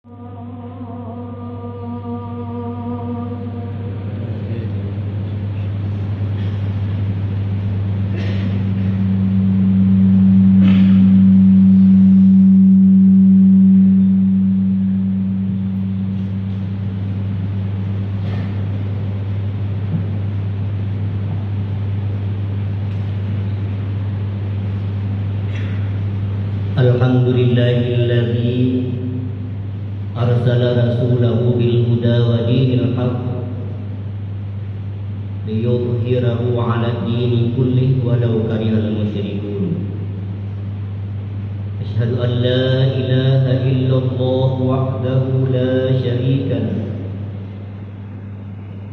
Alhamdulillahilladzi arsala rasulahu bil huda wa dinil haqq liyudhhirahu 'ala dini kullih walau karihal musyrikun. Asyhadu an la ilaha illallah wahdahu la syarika lahu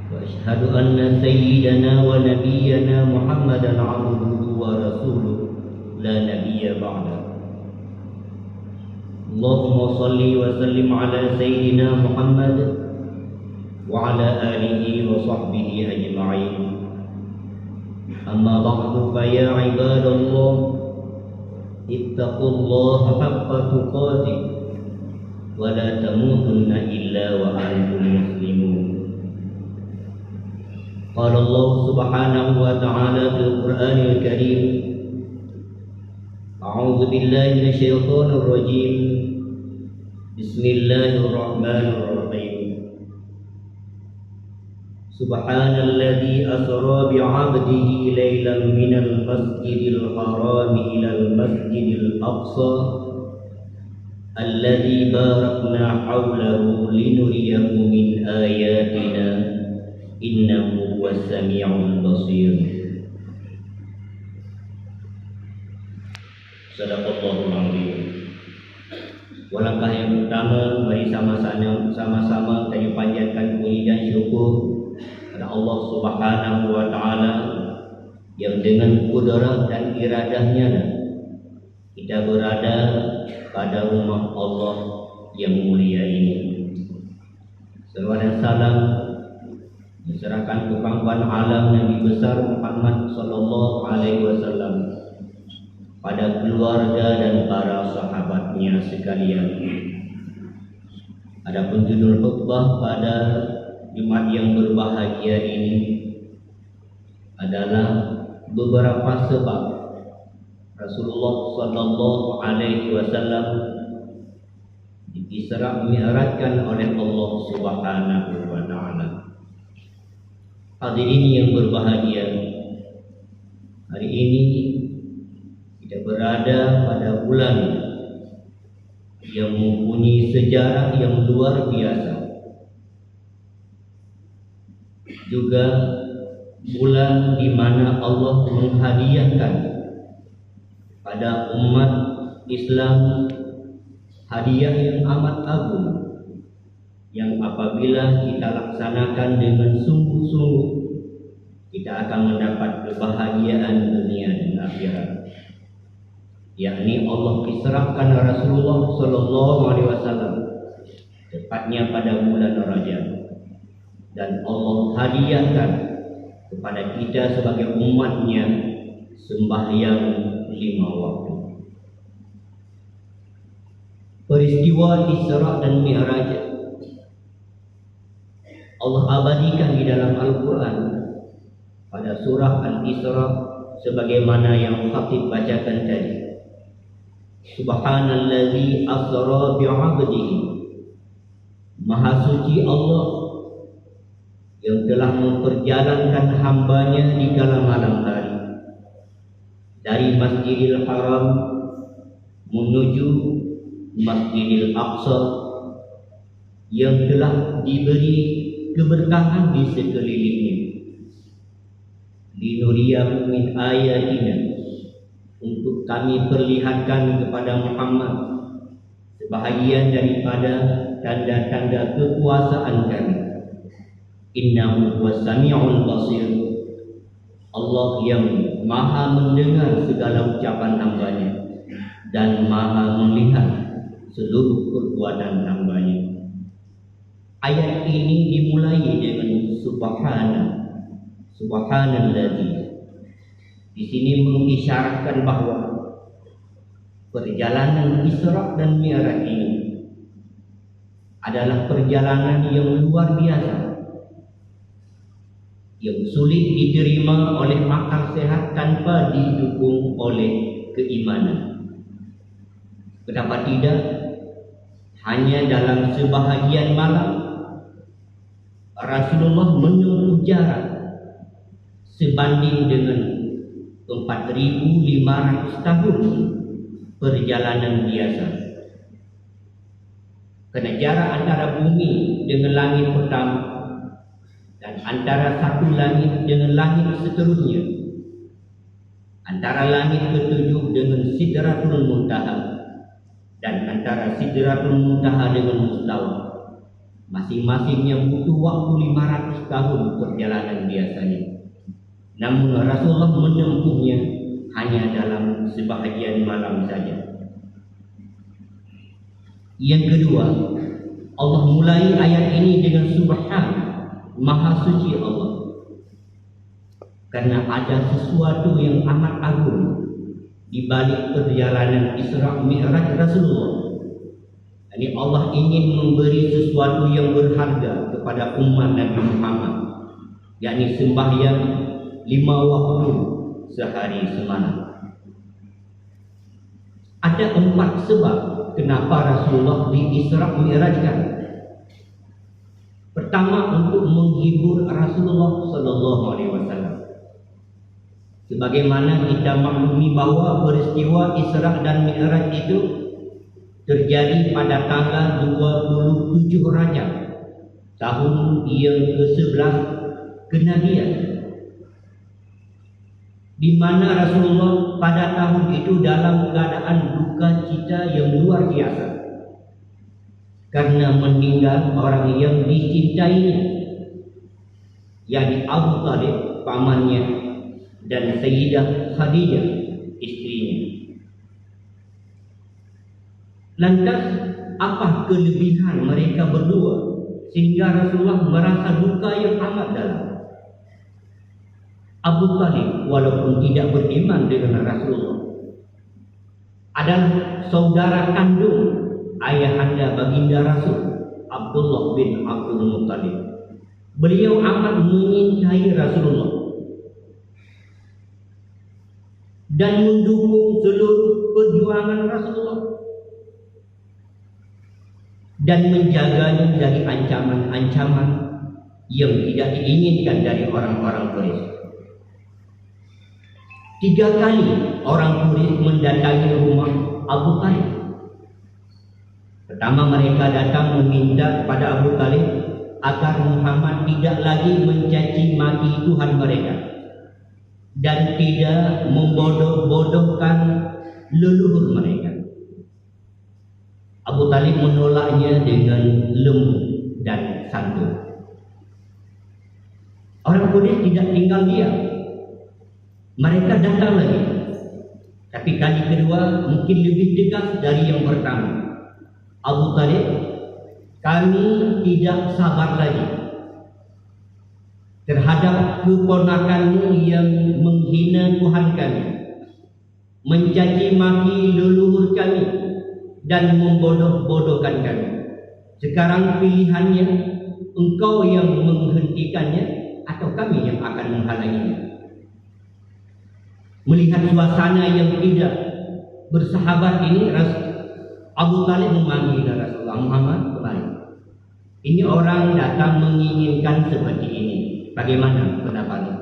wa asyhadu anna sayyidana wa nabiyyana Muhammadan 'abduhu wa rasuluhu la nabiyya ba'dahu. Allahumma salli wa sallim ala sayyidina Muhammad wa ala alihi wa sahbihi ajma'in. Amma ba'du fa ya ibadallah ittaqullaha haqqa tuqatih wa la tamutunna illa wa antum muslimun. Qala Allah subhanahu wa ta'ala fil Qur'anil Karim, A'udzu billahi minasyaitonir rajim. Bismillahirrahmanirrahim. Subhanalladzi asra bi'abdihi lailan minal masjidil haram ilal masjidil aqsa alladzi barakna hawlahu linuriyahu min ayatina innahu huwas sami'ul basir. Sadaqallahul azim. Langkah yang pertama, mari sama-sama kita panjatkan puji dan syukur kepada Allah Subhanahu wa taala yang dengan kudrat dan iradahnya kita berada pada rumah Allah yang mulia ini. Salawat dan salam diserahkan ke pangkuan alam Nabi besar Muhammad sallallahu alaihi wasallam, pada keluarga dan para sahabatnya sekalian. Adapun judul khutbah pada Jumat yang berbahagia ini adalah beberapa sebab Rasulullah sallallahu alaihi wasallam Isra Mi'rajkan oleh Allah Subhanahu wa taala. Hadirin yang berbahagia, hari ini kita berada pada bulan yang mempunyai sejarah yang luar biasa. Juga bulan di mana Allah menghadiahkan pada umat Islam hadiah yang amat agung, yang apabila kita laksanakan dengan sungguh-sungguh, kita akan mendapat kebahagiaan dunia dan akhirat. Yakni Allah israkan Rasulullah sallallahu alaihi wasallam tepatnya pada bulan Rajab, dan Allah hadiahkan kepada kita sebagai umatnya sembahyang 5 waktu. Peristiwa Isra dan Mi'raj Allah abadikan di dalam Al-Quran pada surah Al-Isra sebagaimana yang khatib bacakan tadi. Subhanalladzi asra bi'abdihi, Maha suci Allah yang telah memperjalankan hambanya di kala malam hari dari Masjidil Haram menuju Masjidil Aqsa yang telah diberi keberkahan di sekelilingnya. Linuriyahu min ayatina, untuk kami perlihatkan kepada Muhammad sebahagian daripada tanda-tanda kekuasaan kami. Innahu huwas sami'ul basir, Allah yang maha mendengar segala ucapan hambanya dan maha melihat seluruh perbuatan hambanya. Ayat ini dimulai dengan subhanalladzi. Di sini mengisyaratkan bahwa perjalanan Isra dan Mi'raj ini adalah perjalanan yang luar biasa, yang sulit diterima oleh akal sehat tanpa didukung oleh keimanan. Kenapa tidak? Hanya dalam sebahagian malam Rasulullah menempuh jarak sebanding dengan 4.500 tahun perjalanan biasa. Kerana jarak antara bumi dengan langit pertama dan antara satu langit dengan langit seterusnya, antara langit ketujuh dengan Sidratul Muntaha dan antara Sidratul Muntaha dengan Mustawa, masing-masingnya butuh waktu 500 tahun perjalanan biasanya. Namun Rasulullah menempuhnya hanya dalam sebahagian malam saja. Yang kedua, Allah mulai ayat ini dengan Subhan, Maha Suci Allah, karena ada sesuatu yang amat agung di balik perjalanan Isra Mi'raj Rasulullah. Ini Allah ingin memberi sesuatu yang berharga kepada umat Nabi Muhammad, yakni sembahyang 5 waktu sehari semalam. Ada 4 sebab kenapa Rasulullah di-Isra Mi'rajkan. Pertama, untuk menghibur Rasulullah sallallahu alaihi wasallam. Sebagaimana kita maklumi bahwa peristiwa Isra dan Mi'raj itu terjadi pada tanggal 27 Rajab tahun yang ke-11 kenabian, di mana Rasulullah pada tahun itu dalam keadaan duka cita yang luar biasa karena meninggal orang yang dicintainya, yakni Abu Talib pamannya dan Sayyidah Khadijah istrinya. Lantas apa kelebihan mereka berdua sehingga Rasulullah merasa duka yang amat dalam? Abu Talib walaupun tidak beriman dengan Rasulullah adalah saudara kandung ayahanda baginda Rasul Abdullah bin Abdul Muttalib. Beliau amat menyintai Rasulullah dan mendukung seluruh perjuangan Rasulullah dan menjaganya dari ancaman-ancaman yang tidak diinginkan dari orang-orang Quraisy. 3 kali orang Quraisy mendatangi rumah Abu Talib. Pertama, mereka datang meminta kepada Abu Talib agar Muhammad tidak lagi mencaci maki Tuhan mereka dan tidak membodoh-bodohkan leluhur mereka. Abu Talib menolaknya dengan lembut dan santun. Orang Quraisy tidak tinggal diam. Mereka datang lagi, tapi kali kedua mungkin lebih tegas dari yang pertama. Abu Talib, kami tidak sabar lagi terhadap keponakanmu yang menghina Tuhan kami, mencaci maki leluhur kami, dan membodoh-bodohkan kami. Sekarang pilihannya, engkau yang menghentikannya atau kami yang akan menghalanginya. Melihat suasana yang tidak bersahabat ini, Abu Talib memanggil Rasulullah, Muhammad, kembali. Ini orang datang menginginkan seperti ini. Bagaimana pendapatnya?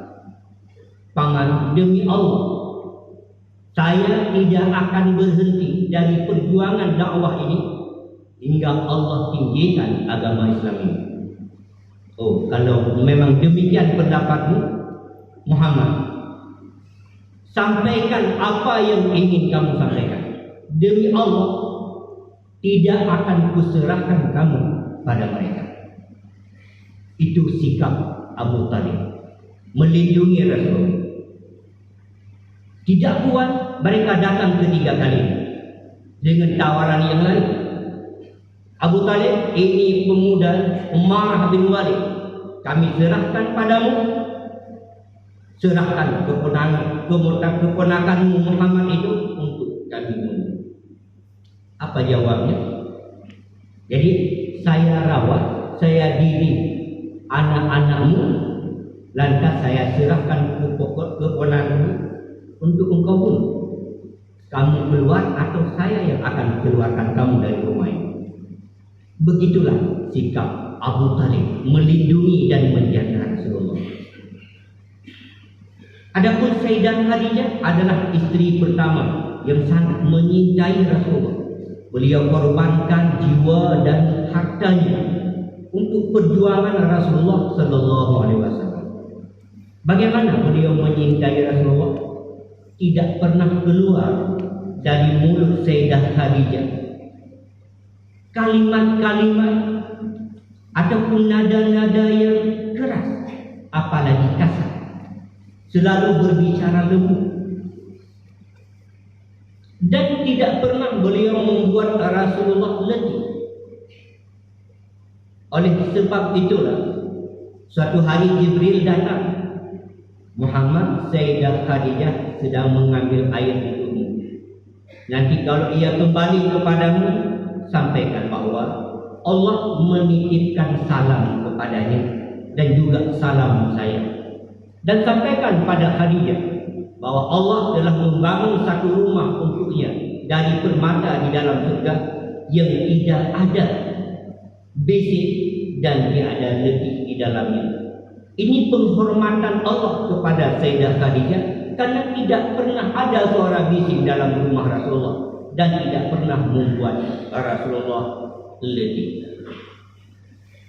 Paman, demi Allah, saya tidak akan berhenti dari perjuangan dakwah ini hingga Allah tinggikan agama Islam ini. Oh, kalau memang demikian pendapatmu, Muhammad, sampaikan apa yang ingin kamu sampaikan. Demi Allah, tidak akan kuserahkan kamu pada mereka. Itu sikap Abu Talib melindungi Rasulullah. Tidak kuat, mereka datang ketiga kali dengan tawaran yang lain. Abu Talib, ini pemuda Umar bin Walid, kami serahkan padamu. Serahkan keponakanmu Muhammad itu untuk kami. Apa jawabnya? Jadi saya rawat, saya didik anak-anakmu, lantas saya serahkan keponakanmu untuk engkau bunuh. Kamu keluar atau saya yang akan keluarkan kamu dari rumah ini. Begitulah sikap Abu Talib melindungi dan menjaga Rasulullah. Adapun Sayyidah Khadijah adalah istri pertama yang sangat menyintai Rasulullah. Beliau korbankan jiwa dan hartanya untuk perjuangan Rasulullah sallallahu alaihi wasallam. Bagaimana beliau menyintai Rasulullah? Tidak pernah keluar dari mulut Sayyidah Khadijah kalimat-kalimat ataupun nada-nada yang keras, apalagi kasar. Selalu berbicara lembut. Dan tidak pernah beliau membuat Rasulullah letih. Oleh sebab itulah, suatu hari Jibril datang. Muhammad, Sayyidah Khadijah sedang mengambil air minum. Nanti kalau ia kembali kepadamu, sampaikan bahwa Allah menitipkan salam kepadanya dan juga salam saya. Dan sampaikan pada Khadijah bahwa Allah telah membangun satu rumah untuknya dari permata di dalam surga yang tidak ada bisik dan tiada letih di dalamnya. Ini penghormatan Allah kepada Sayyidah Khadijah karena tidak pernah ada suara bising dalam rumah Rasulullah dan tidak pernah membuat Rasulullah letih.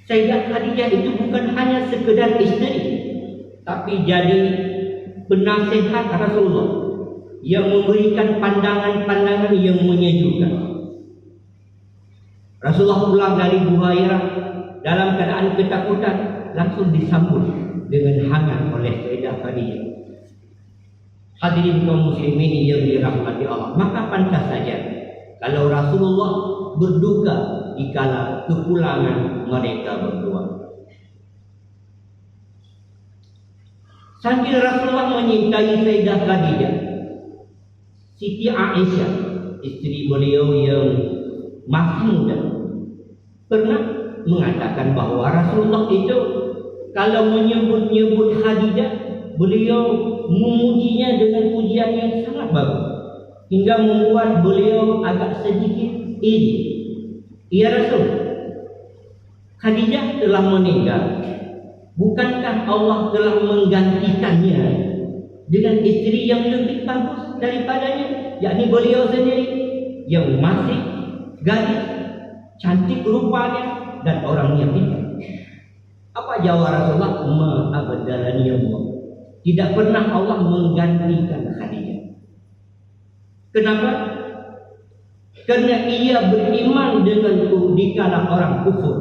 Sayyidah Khadijah itu bukan hanya sekedar istri, tapi jadi penasihat Rasulullah yang memberikan pandangan-pandangan yang menyejukkan. Rasulullah pulang dari Buhairah dalam keadaan ketakutan, langsung disambut dengan hangat oleh Sayyidah Khadijah. Hadirin kaum muslimin yang dirahmati Allah, maka pantas saja kalau Rasulullah berduka di kala kepulangan mereka berdua. Sambil Rasulullah menyintai Sayyidah Khadijah, Siti Aisyah, istri beliau yang masih muda, pernah mengatakan bahwa Rasulullah itu kalau menyebut-nyebut Khadijah, beliau memujinya dengan pujian yang sangat bagus, hingga membuat beliau agak sedikit iri. Ya Rasul, Khadijah telah meninggal. Bukankah Allah telah menggantikannya dengan istri yang lebih bagus daripadanya, yakni beliau sendiri yang masih gadis, cantik rupanya dan orangnya pintar? Apa jawab Rasulullah? Ma'abdalani Allah. Tidak pernah Allah menggantikan Khadijah. Kenapa? Karena ia beriman denganku di kala orang kufur,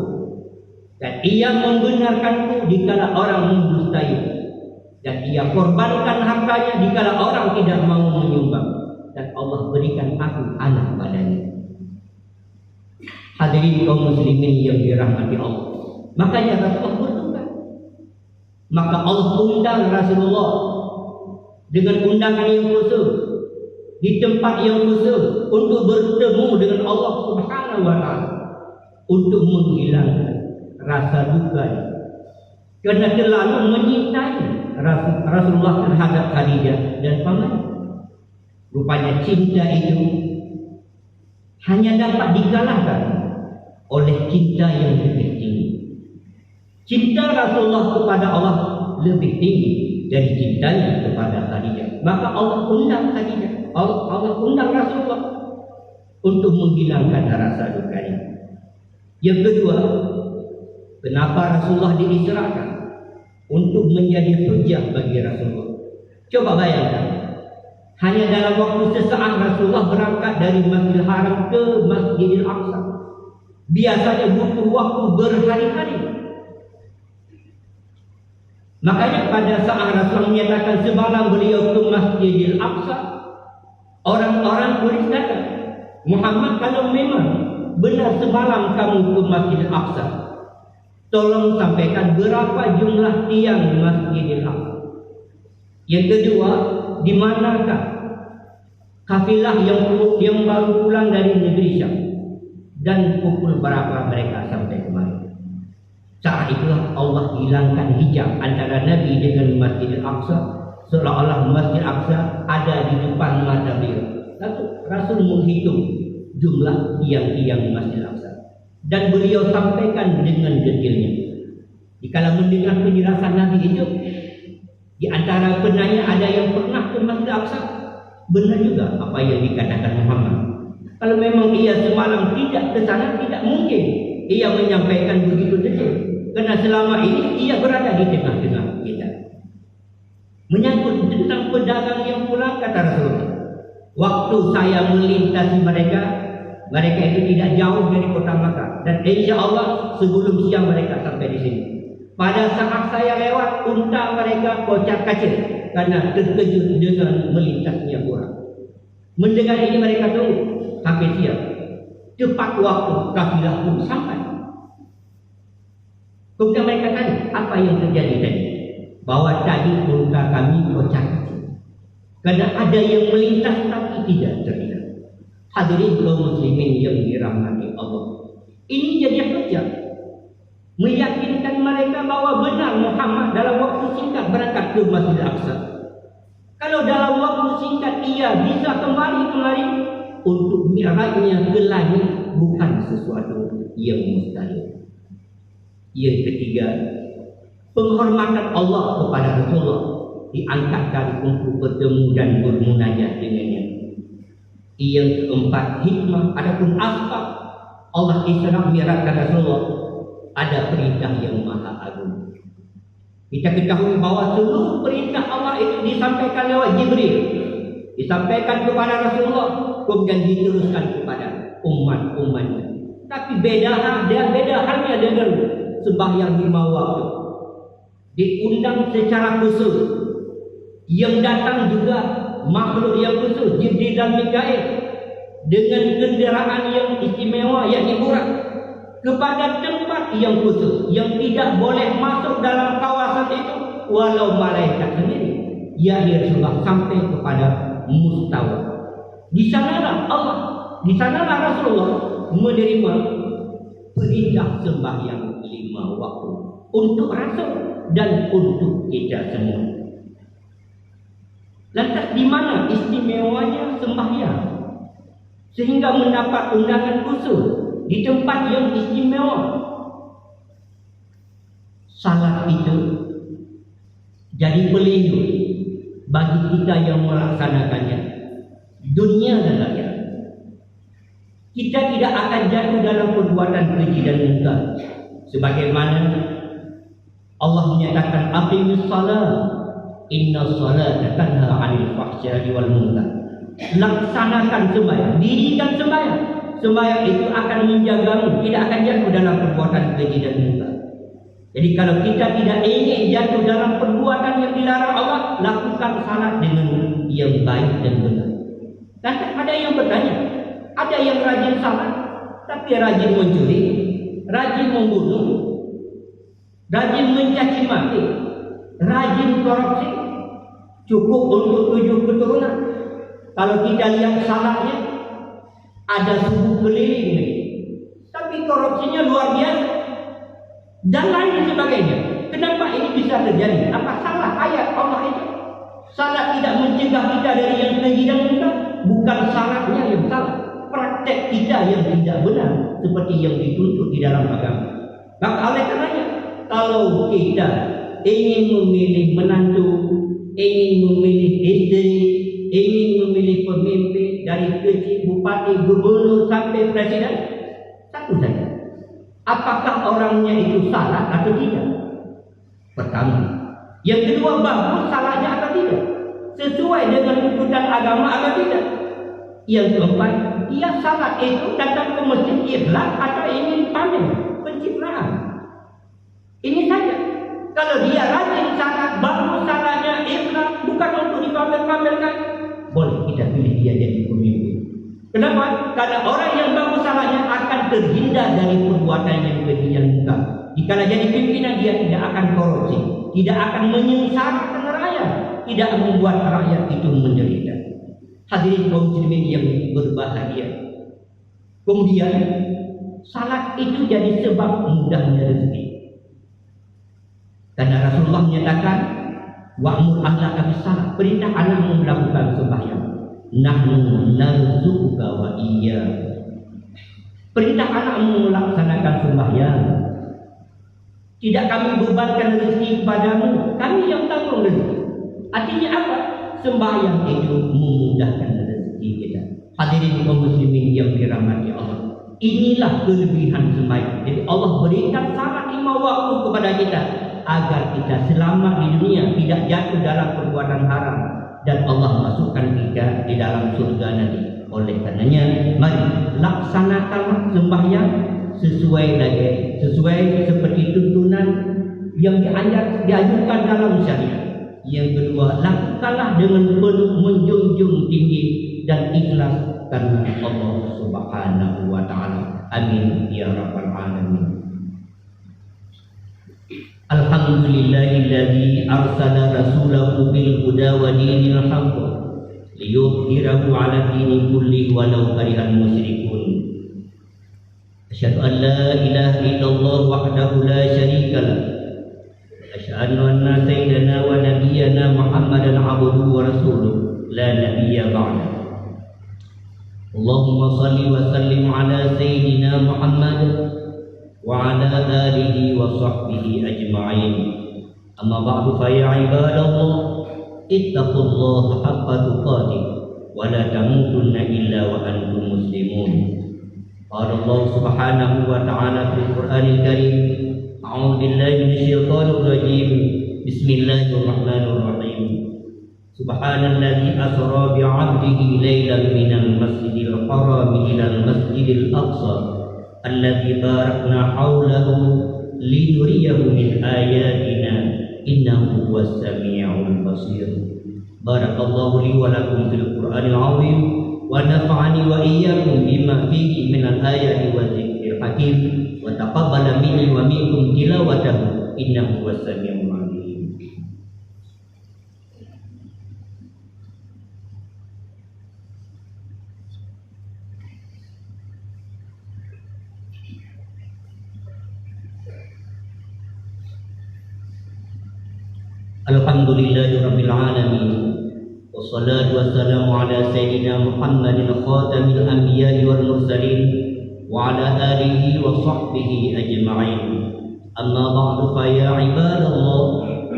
dan ia membenarkanku di kala orang mendustai, dan ia korbankan hartanya di kala orang tidak mau menyumbang, dan Allah berikan aku anak padanya. Hadirin kaum muslimin yang dirahmati Allah, makanya Rasulullah berduka. Maka Allah undang Rasulullah dengan undangan yang khusus di tempat yang khusus untuk bertemu dengan Allah Subhanahu wa taala, untuk menghilangkan rasa duka karena terlalu menyintai Rasulullah terhadap Khadijah dan pamannya. Rupanya cinta itu hanya dapat dikalahkan oleh cinta yang lebih tinggi. Cinta Rasulullah kepada Allah lebih tinggi dari cintanya kepada Khadijah. Maka Allah undang Khadijah, Allah undang Rasulullah untuk menghilangkan rasa dukanya. Yang kedua, kenapa Rasulullah diisrakan? Untuk menjadi hujjah bagi Rasulullah. Coba bayangkan, hanya dalam waktu sesaat Rasulullah berangkat dari Masjidil Haram ke Masjidil Aqsa. Biasanya butuh waktu berhari-hari. Makanya pada saat Rasulullah menyatakan semalam beliau ke Masjidil Aqsa, orang-orang boleh kata, Muhammad, kalau memang benar semalam kamu ke Masjidil Aqsa, tolong sampaikan berapa jumlah tiang di Masjidil Aqsa. Yang kedua, di manakah kafilah yang baru pulang dari negeri Syam, dan pukul berapa mereka sampai ke Saat itulah Allah hilangkan hijab antara Nabi dengan Masjidil Aqsa, seolah-olah Masjidil Aqsa ada di depan mata beliau. Lalu Rasul menghitung jumlah tiang-tiang Masjidil Aqsa dan beliau sampaikan dengan detailnya. Jika mendengar penjelasan Nabi itu, di antara penanya ada yang pernah ke Masjidil Aqsa, benar juga apa yang dikatakan Muhammad. Kalau memang ia semalam tidak ke sana, tidak mungkin ia menyampaikan begitu detail. Karena selama ini ia berada di tengah-tengah kita. Menyangkut tentang pedagang yang pulang, kata Rasulullah, waktu saya melintasi mereka itu tidak jauh dari kota Makkah, dan insya Allah sebelum siang mereka sampai di sini. Pada saat saya lewat, unta mereka kocar kacir karena terkejut dengan melintasnya orang. Mendengar ini mereka tunggu sampai siang. Tepat waktu kafilah pun sampai. Kemudian mereka tanya, apa yang terjadi tadi? Bahwa tadi unta kami kocar kacir karena ada yang melintas tapi tidak terlihat. Hadirin kaum muslimin yang dirahmati Allah, ini jadi kerja meyakinkan mereka bahwa benar Muhammad dalam waktu singkat berangkat ke Masjidil Aqsa. Kalau dalam waktu singkat ia bisa kembali kemari, untuk mi'rajnya ke langit bukan sesuatu yang mustahil. Yang ketiga, penghormatan Allah kepada Rasulullah diangkatkan untuk bertemu dan bermunajat dengannya. Yang keempat, hikmah adapun asbab Allah Isra Mi'rajkan Rasulullah, ada perintah yang maha agung. Kita ketahui bahwa seluruh perintah Allah itu disampaikan lewat Jibril, disampaikan kepada Rasulullah, kemudian diteruskan kepada umat-umatnya. Tapi beda halnya dengan sembahyang 5 waktu. Diundang secara khusus. Yang datang juga makhluk yang khusus, Jibril dan Mikail, dengan kenderaan yang istimewa, yakni burak, kepada tempat yang khusus yang tidak boleh masuk dalam kawasan itu walau malaikat sendiri, yakni Rasulullah sampai kepada mustawa. Di sanalah Rasulullah menerima perintah sembahyang 5 waktu untuk Rasul dan untuk kita semua. Lantas di mana istimewanya sembahyang sehingga mendapat undangan khusus di tempat yang istimewa? Salat itu jadi pelindung bagi kita yang melaksanakannya, dunia dan akhirat. Kita tidak akan jatuh dalam perbuatan keji dan munkar, sebagaimana Allah menyatakan aqimus shalah inna salata tanha 'anil fahsya'i wal munkar. Laksanakan sembahyang, dirikan sembahyang. Sembahyang itu akan menjagamu, tidak akan jatuh dalam perbuatan keji dan munkar. Jadi kalau kita tidak ingin jatuh dalam perbuatan yang dilarang Allah, lakukan salat dengan yang baik dan benar. Dan ada yang bertanya, ada yang rajin salat tapi rajin mencuri, rajin membunuh, rajin mencaci maki, rajin korupsi, cukup untuk 7 keturunan. Kalau kita lihat salatnya, ada subuh keliling ini, tapi korupsinya luar biasa dan lain sebagainya. Kenapa ini bisa terjadi? Apa salah ayat Allah itu? Salat tidak mencegah kita dari yang keji dan munkar. Bukan salatnya yang salah, praktek kita yang tidak benar seperti yang dituntut di dalam agama. Maka oleh karenanya, kalau kita ingin memilih menantu, ingin memilih istri, ingin memilih pemimpin dari kecil, bupati, gubernur sampai presiden, satu saja: apakah orangnya itu salah atau tidak? Pertama. Yang kedua, bagus salahnya atau tidak? Sesuai dengan tuntutan agama atau tidak? Yang keempat, dia salat itu datang ke masjid ikhlas atau ingin pamer, pencitraan? Ini saja. Kalau dia rajin salat, bagus salahnya, ikhlas, bukan untuk dipamer-pamerkan, boleh kita pilih dia jadi pemimpin. Kenapa? Karena orang yang bagus salahnya akan terhindar dari perbuatan yang keji dan munkar. Jika jadi pimpinan, dia tidak akan korupsi, tidak akan menyengsarakan rakyat, tidak membuat rakyat itu menderita. Hadirin kaum muslimin yang berbahagia. Kemudian salat itu jadi sebab mudahnya rezeki. Karena Rasulullah menyatakan, wa'mur ahlaka bis-shalah, perintah anakmu melakukan sembahyang. Nahnu narzuquka wa iyyakum. Perintah anakmu melaksanakan sembahyang. Tidak kami bebankan rezeki kepadamu, kami yang tanggung rezeki. Artinya apa? Sembahyang itu memudahkan rezeki kita. Hadirin kaum muslimin yang dirahmati Allah. Inilah kelebihan sembahyang. Jadi Allah berikan syarat 5 waktu kepada kita agar kita selamat di dunia, tidak jatuh dalam perbuatan haram, dan Allah masukkan kita di dalam surga nanti. Oleh karenanya, mari laksanakan sembahyang sesuai seperti tuntunan yang diajarkan dalam syariat. Yang kedua, lakukanlah dengan penuh menjunjung tinggi dan ikhlas karena Allah Subhanahu wa taala. Amin ya rabbal alamin. Alhamdulillahilladzi arsala rasulahu bil huda wa dinil haqq liyudhhirahu 'ala dini kullihi walau karihal musyrikun. Asyhadu an la ilaha illallah wahdahu la syarika lah. Asyhadu anna sayyidana wa nabiyyana Muhammadan 'abduhu wa rasuluhu la nabiyya ba'da. Allahumma shalli wa sallim 'ala sayyidina Muhammad wa 'ala alihi wa sahbihi ajma'in. Amma ba'du fa ya ibadallah ittaqullaha haqqa tuqatih wa la tamutunna illa wa antum muslimun. Qala Allah Subhanahu wa ta'ala fil Qur'anil Karim, a'udzu billahi minasyaitonir rajim. Bismillahirrahmanirrahim. Subhanalladzi asra bi 'abdihi lailan minal masjidil haram ilal masjidil aqsa alladzi barakna haulahu linuriyahu min ayatina innahu huwas samiul basir. Barakallahu li wa lakum fil Qur'anil 'azim wa nafa'ani wa iyyakum bima fihi minal ayati wa dzikril hakim wa taqabbala minni wa minkum tilawatahu innahu huwas samiul alim. Alhamdulillahirabbil alamin. Wassalatu wassalamu ala sayyidina Muhammadin khatamil anbiya'i wal mursalin wa ala alihi wa sahbihi ajma'in. Amma ba'du fa ya ibadallah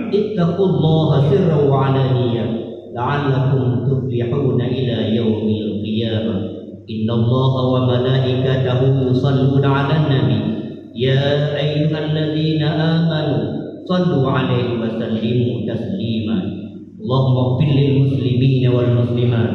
ittaqullaha sirran wa 'alaniyah la'allakum tuflihuna ila yaumil qiyamah. Innallaha wa malaikatahu yusalluna 'alan nabi ya ayyuhalladzina amanu sallu 'alaihi wa sallimu taslima. Allahumma ighfir lil muslimina wal muslimat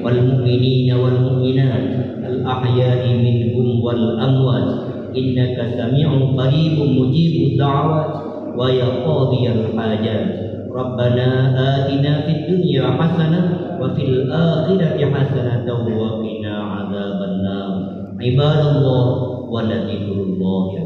wal mu'minina wal mu'minat al ahya'i minhum wal amwat innaka sami'un qaribun mujibud da'awat wa ya qadiyal hajat. Rabbana atina fid dunya hasanah wa fil akhirati hasanah wa qina adzabannar. Ibadallah wa la dzikrullah